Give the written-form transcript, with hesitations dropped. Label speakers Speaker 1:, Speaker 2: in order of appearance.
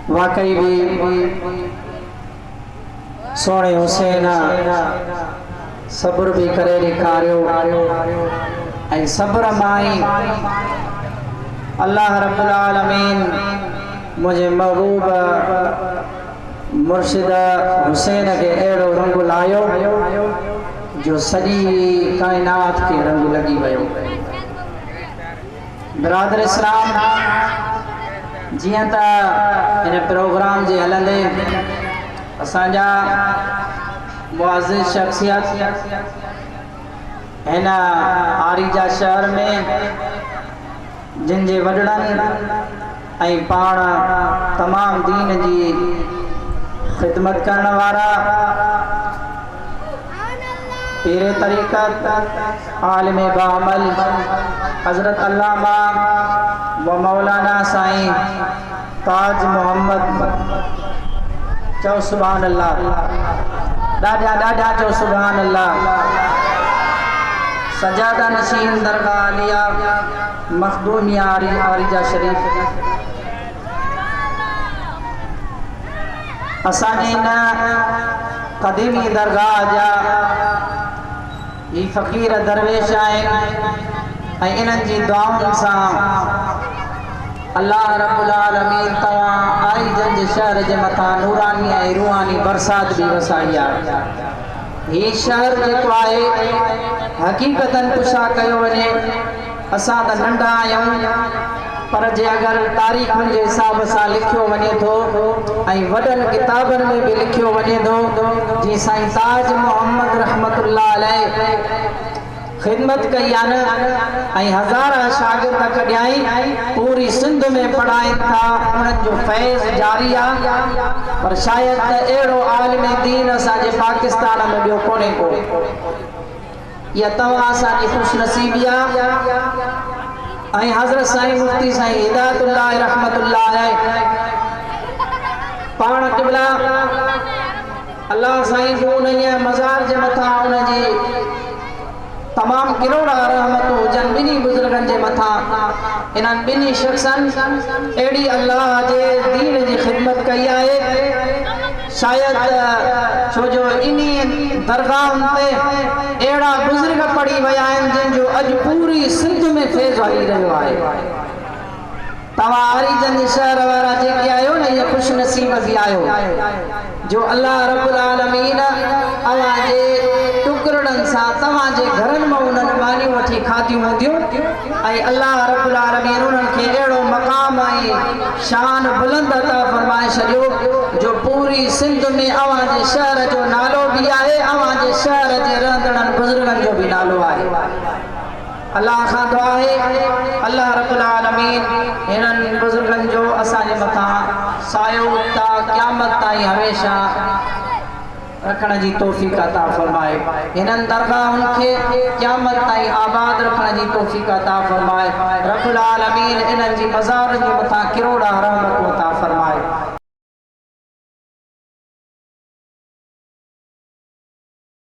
Speaker 1: वाकई भी सोने हुसैन सब्र भी करे ॾेखारियो ऐं सब्र माई अल्लाह रब्बुल आलमीन मुझे महबूब मुर्शिद हुसैन के अहिड़ो रंग लायो जो सॼी काइनात के रंग लगी वियो। बिरादर इस्लाम जियां त इन प्रोग्राम जे हलंदे असांजा मुअज़्ज़िज़ शख्सियत हिन आरिजा शहर में जिन जे वॾड़नि ऐं पाण तमाम दीन जी खिदमत करण वारा पीरे तरीक़त आलिम बाअमल हज़रत अल्लामा व मौलाना साईं ताज मोहम्मद चओ सुभान अल्लाह, ॾाढा ॾाढा चओ सुभान अल्लाह। सजादा नशीन दरगाह आलिया मखदूमिया आरिजा शरीफ असांजे इन क़दीमी दरगाह जा ही फ़कीर दरवेश आहिनि ऐं इन्हनि जी दुआउनि सां अल्लाह रब्बुल आलमीन तव्हां आरिजन जे शहर जे मथां नूरानी ऐं रूहानी बरसात भी वसाई आहे। हीउ शहर जेको आहे हक़ीक़तन पुछा कयो वञे असां त नंढा आहियूं पर जे अगरि तारीख़ुनि जे हिसाब सां लिखियो वञे थो ऐं वॾनि किताबनि में भी लिखियो वञे थो जीअं साईं ताज मोहम्मद रहमतुल्लाह अलैह खिदमत कई आहे न ऐं हज़ारा शागिर्द कढियाई पूरी सिंध में पढ़ाइनि था, उन्हनि जो फैज़ जारी आहे पर शायदि त अहिड़ो आलिम दीन असांजे पाकिस्तान में ॿियो कोन्हे को। इहा तव्हां असांजी ख़ुशनसीबी आहे ऐं हज़रत साईं मुफ्ती साईं हिदायतुल्लाह रहमतुल्लाह अलैह पाण क़िबला अल्लाह साईं जो उन मज़ार जे मथां उनजी तमाम किरोड़ा रहमतूं हुजनि ॿिन्ही बुज़ुर्गनि जे मथां। इन्हनि ॿिन्ही शख़्सनि अहिड़ी अल्लाह जे दीन जी खिदमत कई आहे शायदि छो जो इन्ही दरगाहुनि ते अहिड़ा बुज़ुर्ग पढ़ी विया आहिनि जंहिंजो अॼु पूरी सिंध में फैज़ हली रहियो आहे। तव्हां आरिजन शहर वारा जेके आहियो न इहे ख़ुशि नसीब बि आहियो जो अल्लाह रब्बुल आलमीन अव्हांजे टुकड़नि सां तव्हांजे घरनि मां उन्हनि मानियूं वठी खाधियूं हूंदियूं ऐं अल्लाह रब्बुल आलमीन उन्हनि खे अहिड़ो मक़ाम ऐं शान बुलंद अता फरमाए छॾियो जो पूरी सिंध में अव्हांजे शहर जो नालो बि आहे, अव्हांजे शहर जे रहंदड़नि बुज़ुर्गनि जो बि नालो आहे। अल्लाह खां दुआ आहे अल्लाह रब्बुल आलमीन हिननि बुज़ुर्गनि जो असांजे मथां सायो ता क़यामत ताईं हमेशा रखण जी तौफ़ीक़ अता फरमाए, हिननि दरगाहुनि खे क़यामत ताईं आबाद रखण जी तौफ़ीक़ अता फरमाए। रब्बुल आलमीन इन्हनि जी मज़ारनि जे मथां किरोड़ा रहमतूं अता